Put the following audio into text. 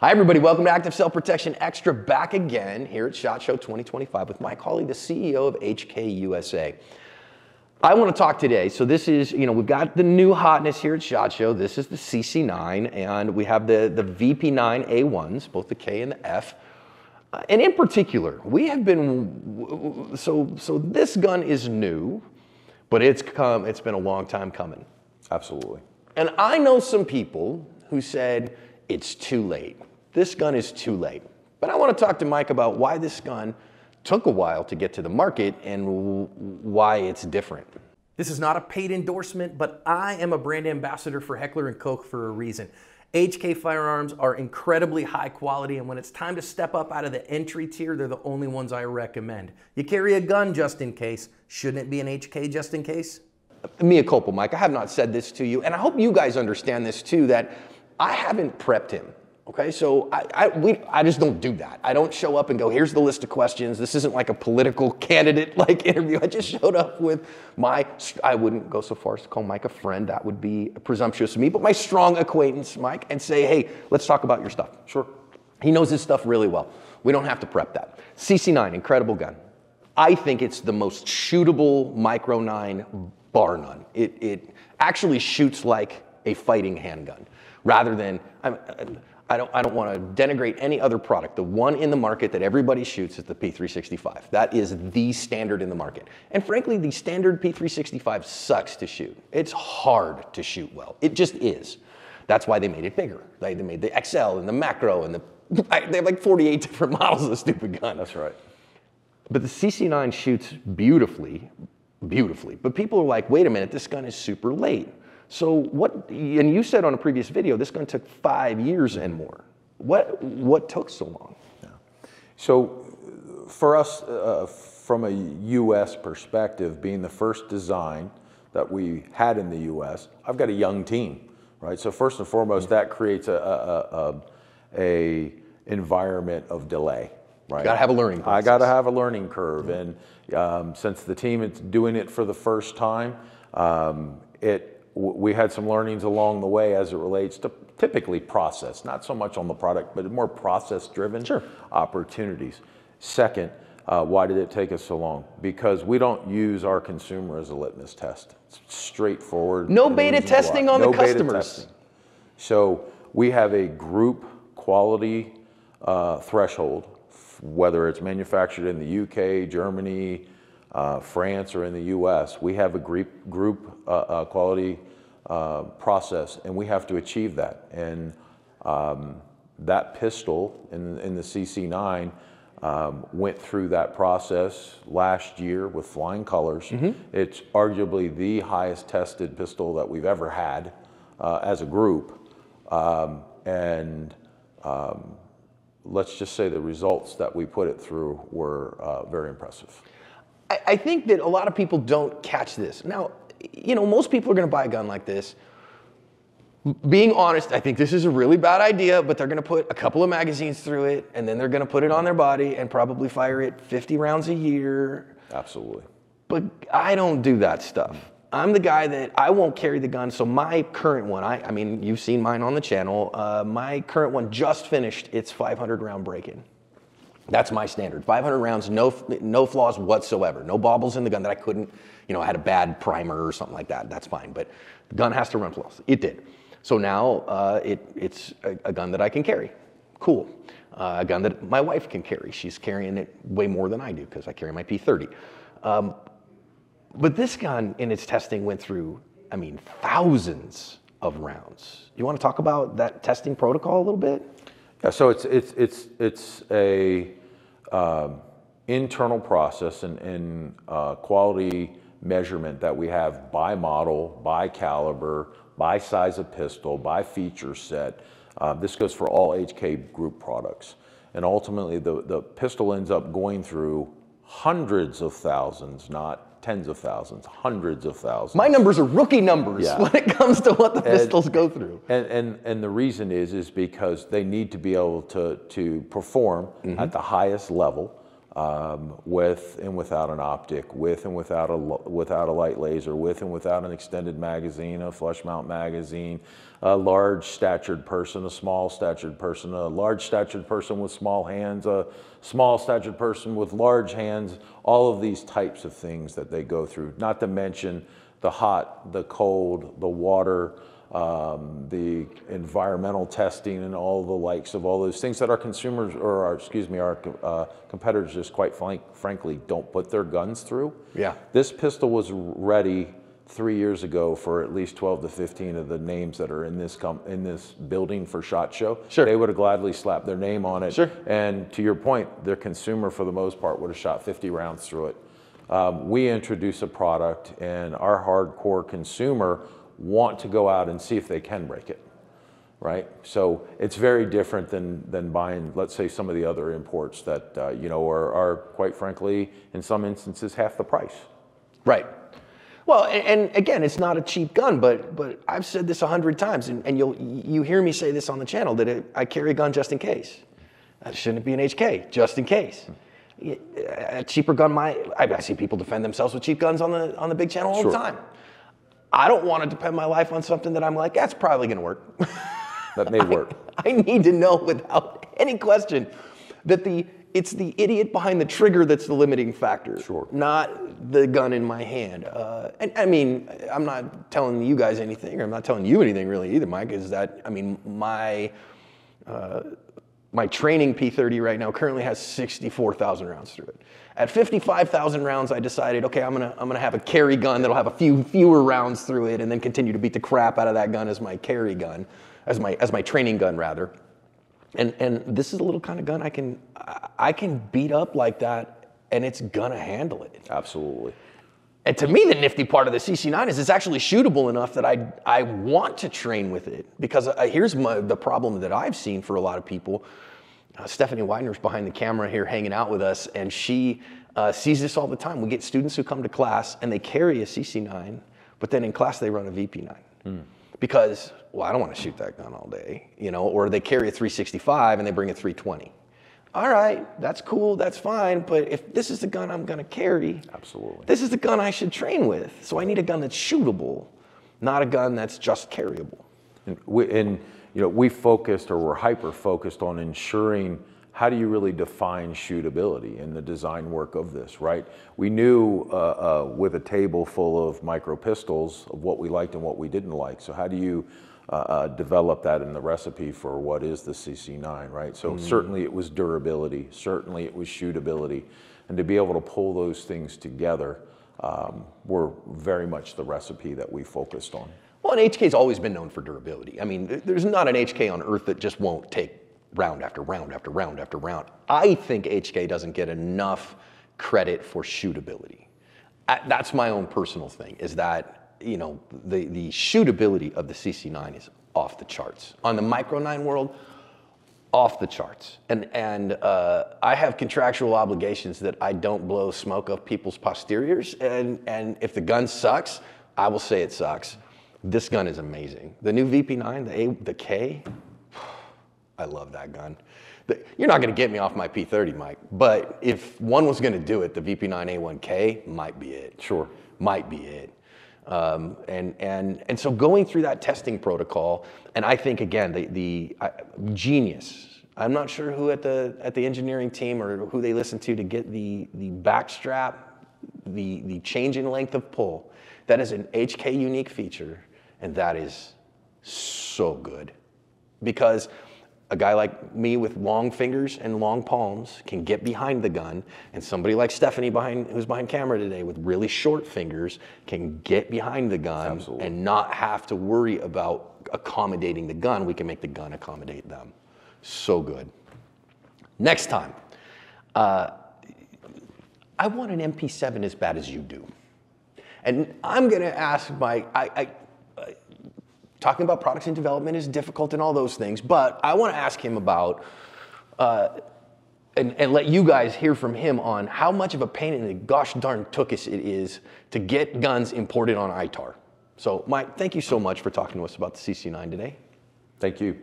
Hi everybody, welcome to Active Cell Protection Extra, back again here at SHOT Show 2025 with Mike Holley, the CEO of HK USA. I want to talk today, so this is, we've got the new hotness here at SHOT Show. This is the CC9, and we have the VP9A1s, both the K and the F. And in particular, we have been, so this gun is new, but it's been a long time coming. Absolutely. And I know some people who said, it's too late. This gun is too late. But I want to talk to Mike about why this gun took a while to get to the market and why it's different. This is not a paid endorsement, but I am a brand ambassador for Heckler and Koch for a reason. HK firearms are incredibly high quality, and when it's time to step up out of the entry tier, they're the only ones I recommend. You carry a gun just in case. Shouldn't it be an HK just in case? Mea culpa, Mike. I have not said this to you, and I hope you guys understand this too, that I haven't prepped him. Okay, so I just don't do that. I don't show up and go, here's the list of questions. This isn't like a political candidate like interview. I just showed up with I wouldn't go so far as to call Mike a friend. That would be presumptuous of me, but my strong acquaintance, Mike, and say, hey, let's talk about your stuff. Sure. He knows his stuff really well. We don't have to prep that. CC9, incredible gun. I think it's the most shootable Micro 9 bar none. It actually shoots like a fighting handgun rather than, I don't want to denigrate any other product. The one in the market that everybody shoots is the P365. That is the standard in the market. And frankly, the standard P365 sucks to shoot. It's hard to shoot well. It just is. That's why they made it bigger. They made the XL and the Macro and they have like 48 different models of the stupid gun. That's right. But the CC9 shoots beautifully, beautifully. But people are like, wait a minute, this gun is super late. So what, and you said on a previous video, this gun took 5 years and more. What took so long? Yeah. So for us, from a U.S. perspective, being the first design that we had in the U.S., I've got a young team, right? So first and foremost, that creates a environment of delay, right? You gotta have a learning process. I gotta have a learning curve, and since the team is doing it for the first time, we had some learnings along the way as it relates to typically process, not so much on the product, but more process-driven opportunities. Second, why did it take us so long? Because we don't use our consumer as a litmus test. It's straightforward. No beta testing on the customers. So we have a group quality threshold, whether it's manufactured in the UK, Germany, France, or in the US, we have a group quality process, and we have to achieve that. And that pistol in the CC9 went through that process last year with flying colors. It's arguably the highest tested pistol that we've ever had as a group. Let's just say the results that we put it through were very impressive. I think that a lot of people don't catch this. Now, most people are going to buy a gun like this. Being honest, I think this is a really bad idea, but they're going to put a couple of magazines through it, and then they're going to put it on their body and probably fire it 50 rounds a year. Absolutely. But I don't do that stuff. I'm the guy that I won't carry the gun. So my current one, I mean, you've seen mine on the channel. My current one just finished its 500 round break-in. That's my standard. 500 rounds, no flaws whatsoever. No baubles in the gun that I couldn't, I had a bad primer or something like that. That's fine. But the gun has to run flawless. It did. So now it's a gun that I can carry. Cool. A gun that my wife can carry. She's carrying it way more than I do because I carry my P30. But this gun in its testing went through, thousands of rounds. You want to talk about that testing protocol a little bit? Yeah, so it's a internal process and quality measurement that we have by model, by caliber, by size of pistol, by feature set. This goes for all HK Group products. And ultimately, the pistol ends up going through hundreds of thousands, not tens of thousands, hundreds of thousands. My numbers are rookie numbers when it comes to what the pistols go through. And the reason is because they need to be able to perform at the highest level with and without an optic, with and without a light laser, with and without an extended magazine, a flush mount magazine, a large statured person, a small statured person, a large statured person with small hands, a small statured person with large hands, all of these types of things that they go through, not to mention the hot, the cold, the water, the environmental testing and all the likes of all those things that our consumers, or our competitors just quite frankly don't put their guns through. Yeah. This pistol was ready 3 years ago for at least 12 to 15 of the names that are in this building for SHOT Show. Sure. They would have gladly slapped their name on it. Sure. And to your point, their consumer for the most part would have shot 50 rounds through it. We introduce a product and our hardcore consumer want to go out and see if they can break it, right? So it's very different than buying, let's say, some of the other imports that are quite frankly, in some instances, half the price. Right. Well, and again, it's not a cheap gun, but I've said this 100 times, and you hear me say this on the channel, that I carry a gun just in case. Shouldn't it be an HK, just in case? A cheaper gun I see people defend themselves with cheap guns on the big channel all the time. I don't want to depend my life on something that I'm like, that's probably going to work. That may work. I need to know without any question that it's the idiot behind the trigger that's the limiting factor, not the gun in my hand. And I mean, I'm not telling you guys anything, or I'm not telling you anything really either, Mike, is that, I mean, my training P30 right now currently has 64,000 rounds through it. At 55,000 rounds, I decided, okay, I'm gonna have a carry gun that'll have a fewer rounds through it, and then continue to beat the crap out of that gun as my carry gun, as my training gun rather. And this is a little kind of gun I can beat up like that, and it's gonna handle it. Absolutely. And to me, the nifty part of the CC9 is it's actually shootable enough that I want to train with it, because here's the problem that I've seen for a lot of people. Stephanie Widener's behind the camera here hanging out with us, and she sees this all the time. We get students who come to class and they carry a CC9, but then in class they run a VP9. Because, well, I don't want to shoot that gun all day, or they carry a 365 and they bring a 320. All right, that's cool, that's fine, but if this is the gun I'm gonna carry, absolutely, this is the gun I should train with. So I need a gun that's shootable, not a gun that's just carryable. We focused, or we're hyper-focused on ensuring how do you really define shootability in the design work of this, right? We knew with a table full of micro pistols of what we liked and what we didn't like. So how do you develop that in the recipe for what is the CC9, right? So certainly it was durability, certainly it was shootability, and to be able to pull those things together were very much the recipe that we focused on. Well, an HK's always been known for durability. I mean, there's not an HK on earth that just won't take round after round after round after round. I think HK doesn't get enough credit for shootability. That's my own personal thing, is that, the shootability of the CC9 is off the charts. On the Micro 9 world, off the charts. And I have contractual obligations that I don't blow smoke up people's posteriors. And if the gun sucks, I will say it sucks. This gun is amazing. The new VP9, the K, I love that gun. You're not gonna get me off my P30, Mike, but if one was gonna do it, the VP9A1K might be it. Sure. Might be it. And so going through that testing protocol, and I think again, the genius, I'm not sure who at the engineering team or who they listen to get the back strap, the change in length of pull. That is an HK unique feature, and that is so good. Because a guy like me with long fingers and long palms can get behind the gun, and somebody like Stephanie who's behind camera today with really short fingers can get behind the gun. Absolutely. And not have to worry about accommodating the gun. We can make the gun accommodate them. So good. Next time, I want an MP7 as bad as you do. And I'm gonna ask talking about products in development is difficult and all those things, but I want to ask him about, and let you guys hear from him on how much of a pain in the gosh darn tuchus it is to get guns imported on ITAR. So Mike, thank you so much for talking to us about the CC9 today. Thank you.